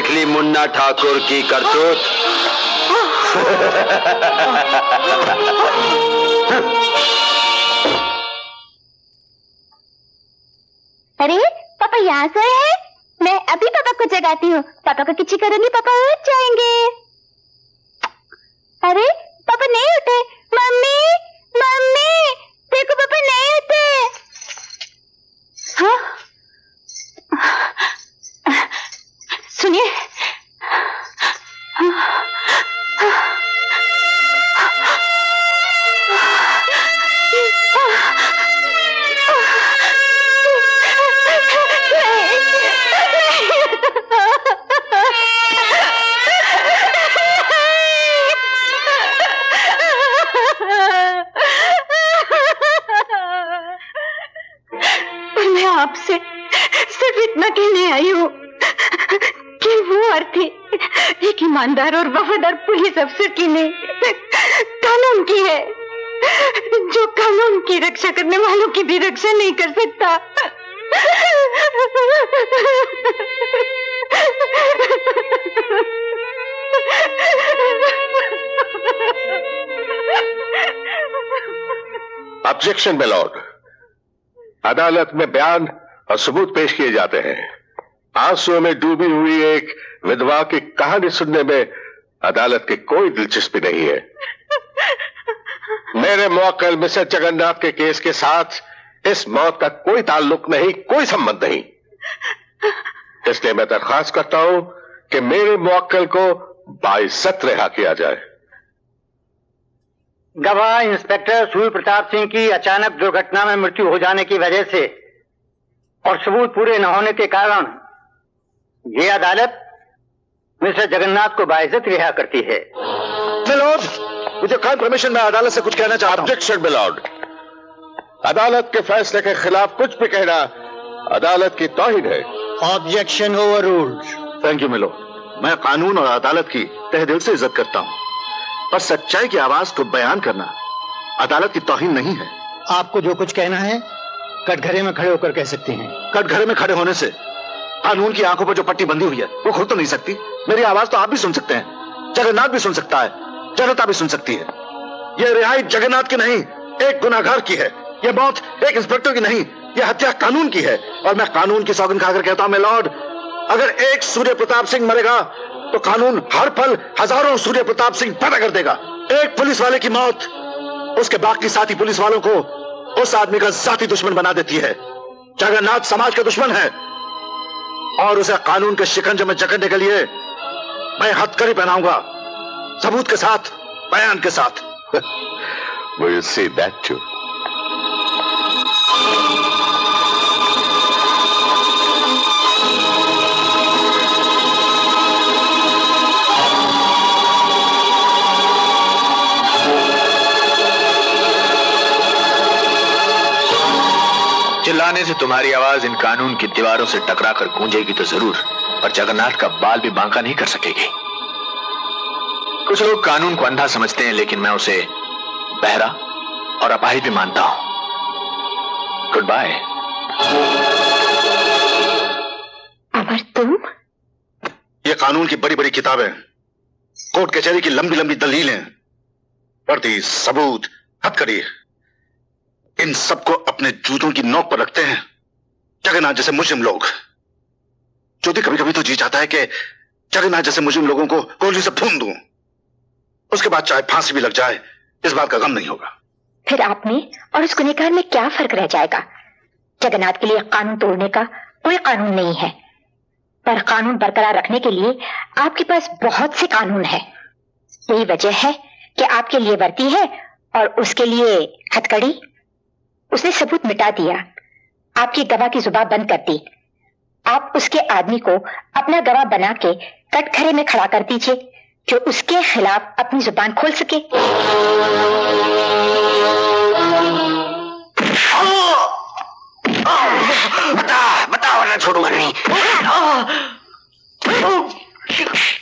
देख ली मुन्ना ठाकुर की करतूत। अरे पापा यहाँ सोए हैं? मैं अभी पापा को जगाती हूँ। पापा को किसी करूंगी, पापा उठ जाएंगे। अरे पापा नहीं उठे। मम्मी मम्मी देखो पापा नहीं उठे। हाँ? सुनिए। मैं आपसे सिर्फ इतना कहने आई हूँ कि वो अर्थी एक ईमानदार और वफादार पुलिस अफसर की नहीं, कानून की है, जो कानून की रक्षा करने वालों की भी रक्षा नहीं कर सकता। Objection my Lord. अदालत में बयान और सबूत पेश किए जाते हैं। आंसुओं में डूबी हुई एक विधवा की कहानी सुनने में अदालत की कोई दिलचस्पी नहीं है। मेरे मुवक्किल मिस्टर जगन्नाथ के केस के साथ इस मौत का कोई ताल्लुक नहीं, कोई संबंध नहीं। इसलिए मैं दरख्वास्त करता हूं कि मेरे मुवक्किल को बाइज्जत रिहा किया जाए। गवाह इंस्पेक्टर सूर्य प्रताप सिंह की अचानक दुर्घटना में मृत्यु हो जाने की वजह से और सबूत पूरे न होने के कारण ये अदालत मिस्टर जगन्नाथ को बाइज्जत रिहा करती है। Milord, with your kind permission मैं अदालत से कुछ कहना चाहता हूं। Objection milord. अदालत के फैसले के खिलाफ कुछ भी कहना अदालत की तौहीन है। Objection overruled. Thank you milord. मैं कानून और अदालत की तहे दिल से इज्जत करता हूं, पर सच्चाई की आवाज को बयान करना अदालत की तौहीन नहीं है। आपको जो कुछ कहना है कटघरे में खड़े होकर कह सकते हैं। कटघरे में खड़े होने से कानून की आंखों पर जो पट्टी बंधी हुई है वो खुल तो नहीं सकती। मेरी आवाज तो आप भी सुन सकते हैं, जगन्नाथ भी सुन सकता है, जनता भी सुन सकती है। यह रिहाई जगन्नाथ की नहीं, एक गुनाहगार की है। यह मौत एक इंस्पेक्टर की नहीं, यह हत्या कानून की है। और मैं कानून की सौगंध खाकर कहता हूं, मैं लॉर्ड, अगर एक सूर्य प्रताप सिंह मरेगा तो कानून हर पल हजारों सूर्य प्रताप सिंह पैदा कर देगा। एक पुलिस वाले की मौत उसके बाकी साथी पुलिस वालों को उस आदमी का जाति दुश्मन बना देती है। जगन्नाथ समाज का दुश्मन है और उसे कानून के शिकंजे में जकड़ने के लिए मैं हथकड़ी पहनाऊंगा, सबूत के साथ, बयान के साथ। Will you say that too? चिल्लाने से तुम्हारी आवाज इन कानून की दीवारों से टकराकर गूंजेगी तो जरूर, पर जगन्नाथ का बाल भी बांका नहीं कर सकेगी। कुछ लोग कानून को अंधा समझते हैं, लेकिन मैं उसे बहरा और अपाहिज भी मानता हूं। Good bye. अमर तुम? ये कानून की बड़ी बड़ी किताबें, कोर्ट कचहरी की लंबी लंबी दलीलें, वर्दी, सबूत, हथकड़ी, इन सबको अपने जूतों की नोक पर रखते हैं जगन्नाथ जैसे मुस्लिम लोग। ज्योति, कभी कभी तो जी चाहता है कि जगन्नाथ जैसे मुस्लिम लोगों को गोली से भून दूं, उसके बाद चाहे फांसी भी लग जाए, इस बात का गम नहीं होगा। फिर आप में और उस गुनहगार में क्या फर्क रह जाएगा? जगन्नाथ के लिए कानून तोड़ने का कोई कानून नहीं है, पर कानून बरकरार रखने के लिए आपके पास बहुत से कानून है। यही वजह है कि आपके लिए वर्दी है और उसके लिए हथकड़ी। उसने सबूत मिटा दिया, आपकी गवाह की जुबान बंद कर दी। आप उसके आदमी को अपना गवाह बना के कटघरे में खड़ा कर दीजिए, जो उसके खिलाफ अपनी जुबान खोल सके। बता वरना छोड़ूंगा नहीं।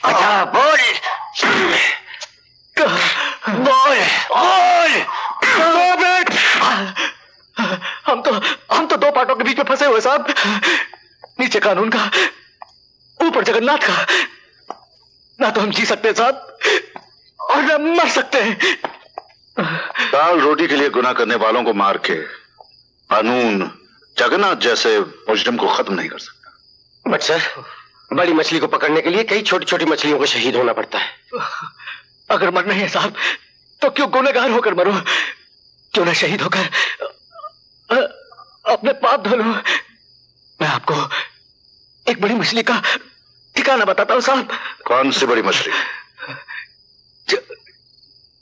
बता, बोल बोल बोल। हम तो दो पार्टों के बीच में फंसे हुए साहब। नीचे कानून का, ऊपर जगन्नाथ का। ना तो हम जी सकते साहब और ना मर सकते हैं। दाल रोटी के लिए गुनाह करने वालों को मार के कानून जगन्नाथ जैसे मुजरिम को खत्म नहीं कर सकता। बट सर, बड़ी मछली को पकड़ने के लिए कई छोटी छोटी मछलियों को शहीद होना पड़ता है। अगर मरना है साहब तो क्यों गुनहगार होकर मरो, क्यों ना शहीद होकर अपने पाप धो लो। मैं आपको एक बड़ी मछली का ठिकाना बताता हूं साहब। कौन सी बड़ी मछली?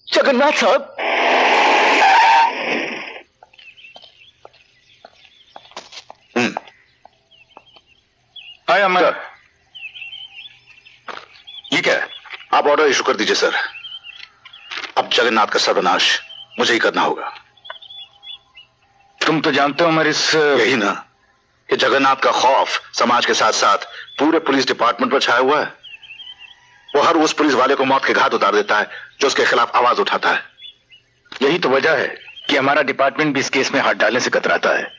जगन्नाथ साहब। हाय अमर। ये क्या है? आप ऑर्डर इशू कर दीजिए सर। अब जगन्नाथ का सर्वनाश मुझे ही करना होगा। तुम तो जानते हो अमर, इस यही ना कि जगन्नाथ का खौफ समाज के साथ साथ पूरे पुलिस डिपार्टमेंट पर छाया हुआ है। वो हर उस पुलिस वाले को मौत के घाट उतार देता है जो उसके खिलाफ आवाज उठाता है। यही तो वजह है कि हमारा डिपार्टमेंट भी इस केस में हाथ डालने से कतराता है।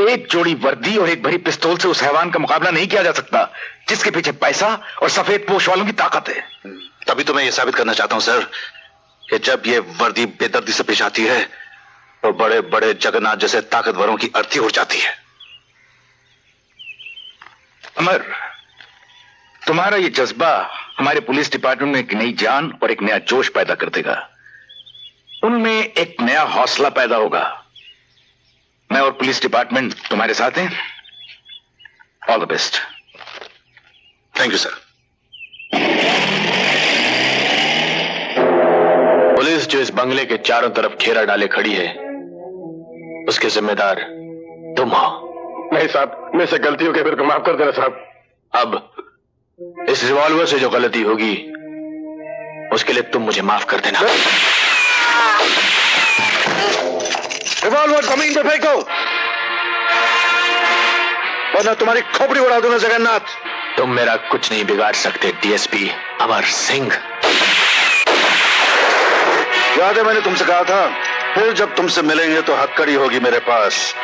एक जोड़ी वर्दी और एक भरी पिस्तौल से उस हैवान का मुकाबला नहीं किया जा सकता जिसके पीछे पैसा और सफेद पोश वालों की ताकत है। तभी तो मैं ये साबित करना चाहता हूं सर कि जब ये वर्दी बेदर्दी से पेश आती है तो बड़े बड़े जगन्नाथ जैसे ताकतवरों की अर्थी उड़ जाती है। अमर, तुम्हारा ये जज्बा हमारे पुलिस डिपार्टमेंट में एक नई जान और एक नया जोश पैदा कर देगा। उनमें एक नया हौसला पैदा होगा। मैं और पुलिस डिपार्टमेंट तुम्हारे साथ हैं। All the best. Thank you sir. Police जो इस बंगले के चारों तरफ घेरा डाले खड़ी है, उसके जिम्मेदार तुम हो। नहीं साहब, मेरे से गलती हो गई, मेरे को माफ कर देना साहब। अब इस रिवॉल्वर से जो गलती होगी उसके लिए तुम मुझे माफ कर देना। रिवॉल्वर जमीन पे फेंको वरना तुम्हारी खोपड़ी उड़ा दूंगा जगन्नाथ। तुम मेरा कुछ नहीं बिगाड़ सकते डीएसपी अमर सिंह। याद है मैंने तुमसे कहा था फिर जब तुमसे मिलेंगे तो हक्कड़ी होगी मेरे पास।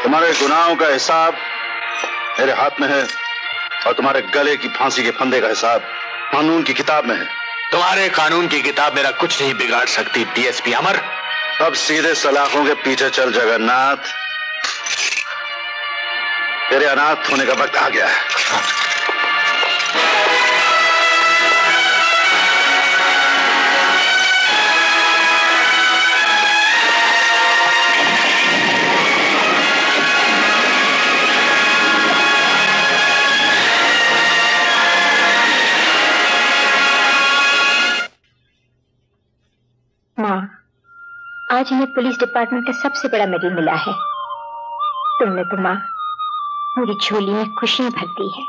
तुम्हारे गुनाहों का हिसाब मेरे हाथ में है और तुम्हारे गले की फांसी के फंदे का हिसाब कानून की किताब में है। तुम्हारे कानून की किताब मेरा कुछ नहीं बिगाड़ सकती डीएसपी अमर। अब सीधे सलाखों के पीछे चल जगन्नाथ, तेरे अनाथ होने का वक्त आ गया है। माँ, आज हमें पुलिस डिपार्टमेंट का सबसे बड़ा मेडल मिला है। तुमने तो माँ मेरी झोली में खुशियां भर दी है।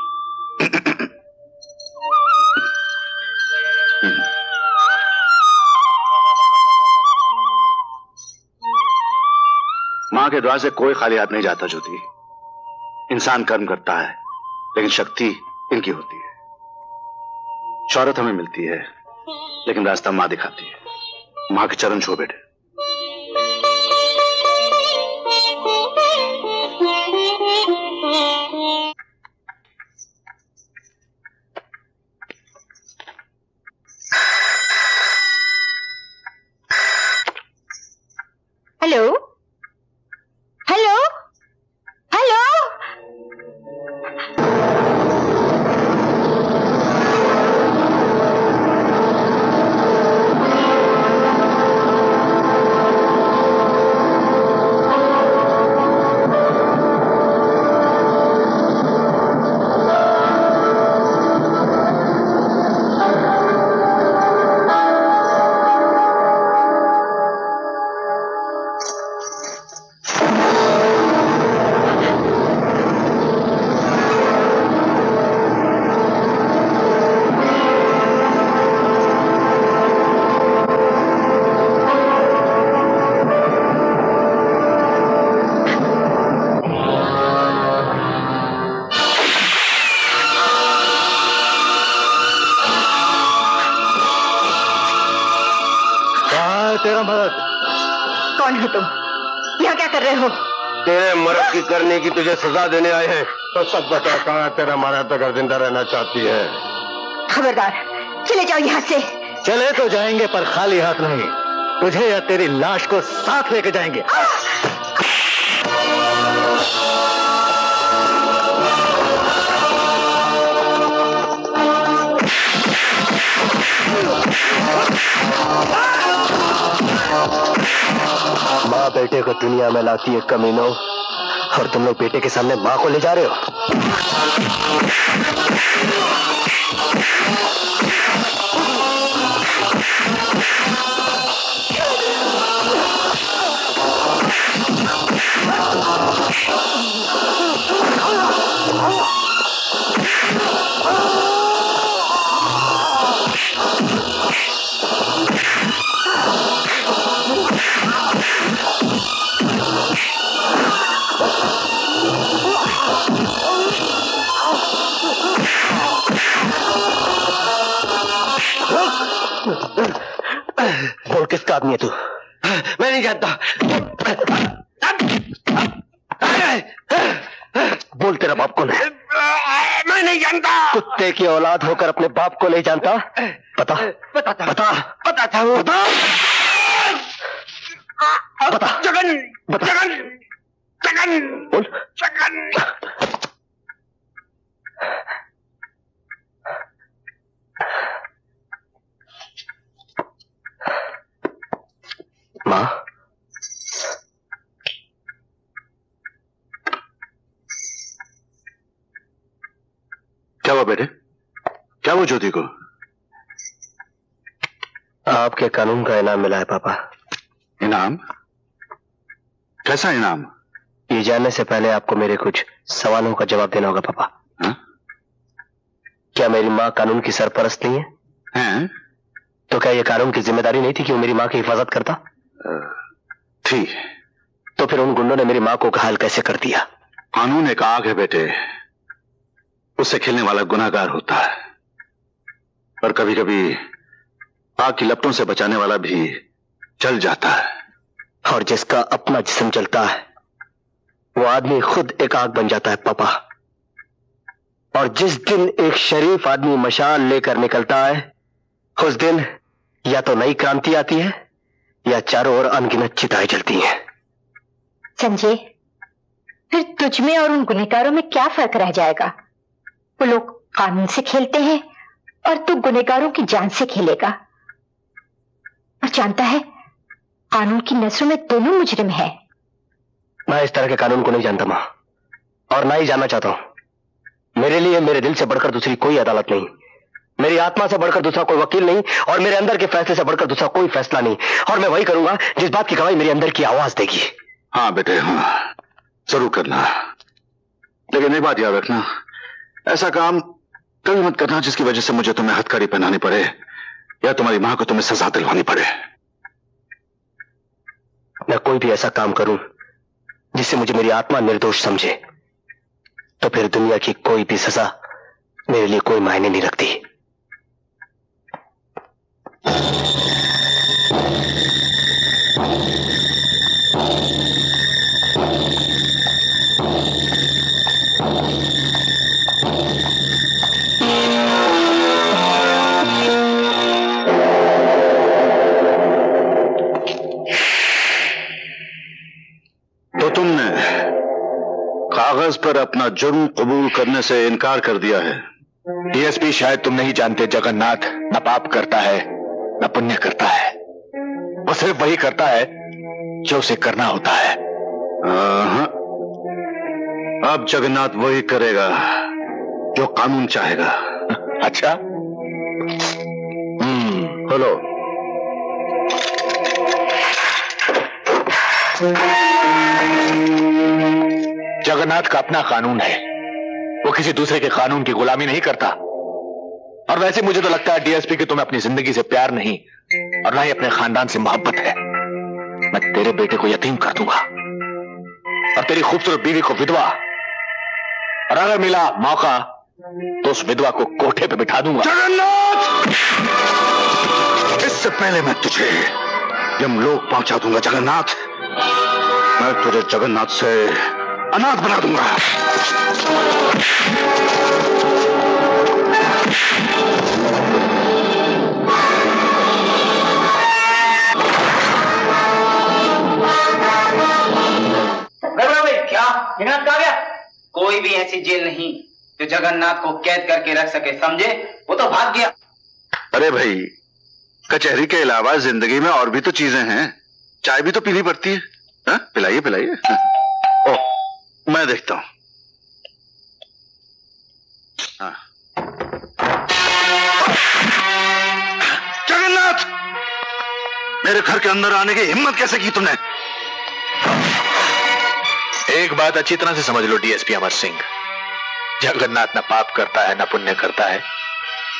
मां के द्वार से कोई खाली हाथ नहीं जाता ज्योति। इंसान कर्म करता है लेकिन शक्ति इनकी होती है। शौहरत हमें मिलती है लेकिन रास्ता मां दिखाती है। मां के चरण छो बेटे। Hello hello hello. तेरा मर्द कौन हो तुम? यहाँ क्या कर रहे हो? तेरे मर्द की करने की तुझे सजा देने आए हैं। तो सब बता, कहाँ तेरा मर्द अगर जिंदा रहना चाहती है? खबरदार, चले जाओ यहाँ से। चले तो जाएंगे पर खाली हाथ नहीं, तुझे या तेरी लाश को साथ लेके जाएंगे। माँ बेटे को दुनिया में लाती है कमीनों, और तुम लोग बेटे के सामने माँ को ले जा रहे हो। बोल, किसका आदमी है तू? मैं नहीं जानता। बोल, तेरा बाप कौन है? मैं नहीं जानता। कुत्ते की औलाद होकर अपने बाप को नहीं जानता? बता बता बता बता बता बता। जगन जगन जगन बोल। जगन माँ, क्या हुआ बेटे? क्या हुआ ज्योति को? आपके कानून का इनाम मिला है पापा। इनाम? कैसा इनाम? ये जानने से पहले आपको मेरे कुछ सवालों का जवाब देना होगा पापा। हा? क्या मेरी माँ कानून की सरपरस्त नहीं है? हैं? तो क्या ये कानून की जिम्मेदारी नहीं थी कि वो मेरी माँ की हिफाजत करता? थी। तो फिर उन गुंडों ने मेरी माँ को घायल कैसे कर दिया? कानून एक आग है बेटे, उससे खेलने वाला गुनाहगार होता है, पर कभी कभी आग की लपटों से बचाने वाला भी जल जाता है। और जिसका अपना जिस्म जलता है वो आदमी खुद एक आग बन जाता है पापा। और जिस दिन एक शरीफ आदमी मशाल लेकर निकलता है, उस दिन या तो नई क्रांति आती है या चारों ओर अनगिनत चिताएं जलती हैं। संजय, फिर तुझ में और उन गुनहगारों में क्या फर्क रह जाएगा? वो लोग कानून से खेलते हैं और तू गुनहगारों की जान से खेलेगा। और जानता है, कानून की नजरों में दोनों मुजरिम हैं। मैं इस तरह के कानून को नहीं जानता मां, और ना ही जानना चाहता हूं। मेरे लिए मेरे दिल से बढ़कर दूसरी कोई अदालत नहीं, मेरी आत्मा से बढ़कर दूसरा कोई वकील नहीं, और मेरे अंदर के फैसले से बढ़कर दूसरा कोई फैसला नहीं। और मैं वही करूंगा जिस बात की गवाही मेरे अंदर की आवाज देगी। हाँ बेटे, हाँ जरूर करना, लेकिन एक बात याद रखना, ऐसा काम कभी मत करना जिसकी वजह से मुझे तुम्हें हथकड़ी पहनानी पड़े या तुम्हारी मां को तुम्हें सजा दिलवानी पड़े। मैं कोई भी ऐसा काम करूं जिससे मुझे मेरी आत्मा निर्दोष समझे, तो फिर दुनिया की कोई भी सजा मेरे लिए कोई मायने नहीं रखती। तो तुमने कागज पर अपना जुर्म कबूल करने से इनकार कर दिया है। डीएसपी, शायद तुम नहीं जानते, जगन्नाथ न पाप करता है न पुण्य करता है। वो सिर्फ वही करता है जो उसे करना होता है। अब जगन्नाथ वही करेगा जो कानून चाहेगा। अच्छा, हेलो। जगन्नाथ का अपना कानून है, वो किसी दूसरे के कानून की गुलामी नहीं करता। और वैसे मुझे तो लगता है डीएसपी कि तुम्हें अपनी जिंदगी से प्यार नहीं और ना ही अपने खानदान से मोहब्बत है। मैं तेरे बेटे को यतीम कर दूंगा और तेरी खूबसूरत बीवी को विधवा, और अगर मिला मौका तो उस विधवा को कोठे पे बिठा दूंगा। जगन्नाथ, इससे पहले मैं तुझे यमलोक पहुंचा दूंगा। जगन्नाथ, मैं तुझे जगन्नाथ से अनाथ बना दूंगा। जगन्नाथ को कैद करके रख सके, समझे? वो तो भाग गया। अरे भाई, कचहरी के अलावा जिंदगी में और भी तो चीजें हैं, चाय भी तो पीनी पड़ती है। हाँ? पिलाइए पिलाइए। ओ, मैं देखता हूं। हाँ। जगन्नाथ, मेरे घर के अंदर आने की हिम्मत कैसे की तुमने? एक बात अच्छी तरह से समझ लो डीएसपी अमर सिंह, जगन्नाथ न पाप करता है न पुण्य करता है,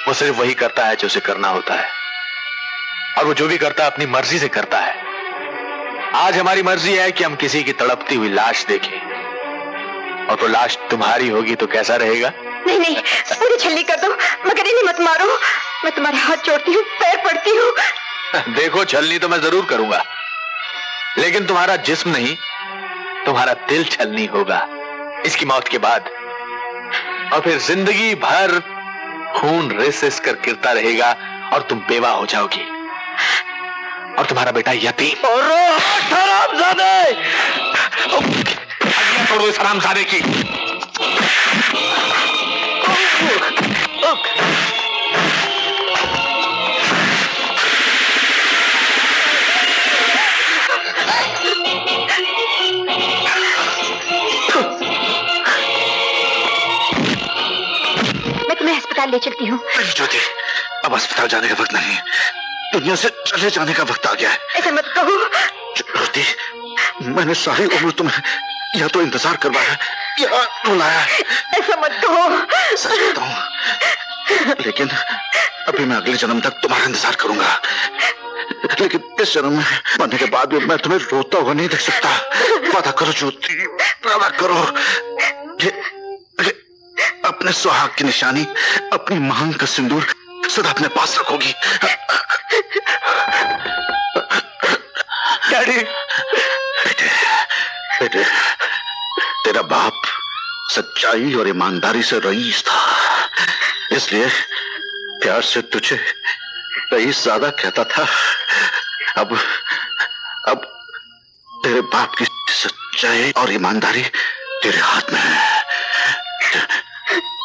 वो सिर्फ वही करता है जो उसे करना होता है, और वो जो भी करता है अपनी मर्जी से करता है। आज हमारी मर्जी है कि हम किसी की तड़पती हुई लाश देखें, और वो लाश तुम्हारी होगी तो कैसा रहेगा? नहीं नहीं, मुझे छलनी कर दो, मगर इन्हें मत मारो। मैं तुम्हारे हाथ जोड़ती हूँ, पैर पड़ती हूँ। देखो, छलनी तो मैं जरूर करूंगा, लेकिन तुम्हारा जिस्म नहीं, तुम्हारा दिल छलनी होगा इसकी मौत के बाद, और फिर जिंदगी भर खून रिस रिस कर गिरता रहेगा और तुम बेवा हो जाओगी, और तुम्हारा बेटा यतीम। और हरामजादे! छोड़ो इस हरामजादे की। मैं तुम्हें अस्पताल ले चलती हूँ। नहीं ज्योति, अब अस्पताल जाने का वक्त नहीं है, दुनिया से चले जाने का वक्त आ गया है। ऐसा मत कहो। ज्योति, मैंने सारी उम्र तुम्हें या तो इंतजार करवाया या रुलाया है। ऐसा मत कहो। सच कहता हूँ, लेकिन अभी मैं अगले जन्म तक तुम्हारा इंतजार करूंगा, लेकिन इस जन्म में मरने के बाद भी मैं तुम्हें रोता हुआ नहीं देख सकता। वादा करो ज्योति, वादा करो। ये अपने सुहाग की निशानी, अपनी मांग का सिंदूर सदा अपने पास रखोगी। डैडी, बेटे, तेरा बाप सच्चाई और ईमानदारी से रईस था, इसलिए प्यार से तुझे रईस ज्यादा कहता था। अब तेरे बाप की सच्चाई और ईमानदारी तेरे हाथ में है।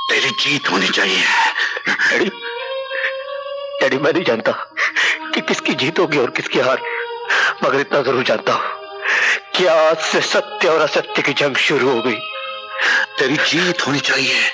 तेरी जीत होनी चाहिए। डैडी, डैडी, मैं नहीं जानता कि किसकी जीत होगी और किसकी हार, मगर इतना जरूर जानता हूं कि आज से सत्य और असत्य की जंग शुरू हो गई। तेरी जीत होनी चाहिए।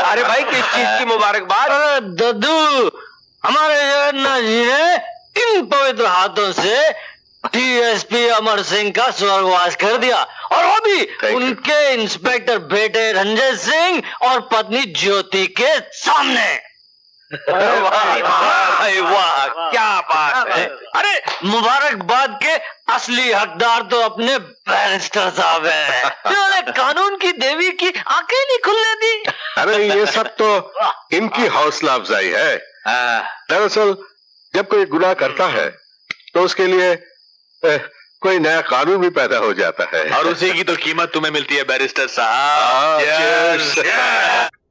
अरे भाई, किस चीज की मुबारकबाद? अरे दद्दू, हमारे जगन्नाथ जी ने इन पवित्र हाथों से डीएसपी अमर सिंह का स्वर्गवास कर दिया, और वो भी उनके इंस्पेक्टर बेटे रंजित सिंह और पत्नी ज्योति के सामने। भाई वाह, क्या बात है! अरे मुबारकबाद के असली हकदार तो अपने बैरिस्टर साहब हैं, जिन्होंने कानून की देवी की आंखें नहीं खुलने दी। अरे ये सब तो इनकी हौसला अफजाई है। दरअसल जब कोई गुनाह करता है तो उसके लिए कोई नया कानून भी पैदा हो जाता है, और उसी की तो कीमत तुम्हें मिलती है बैरिस्टर साहब।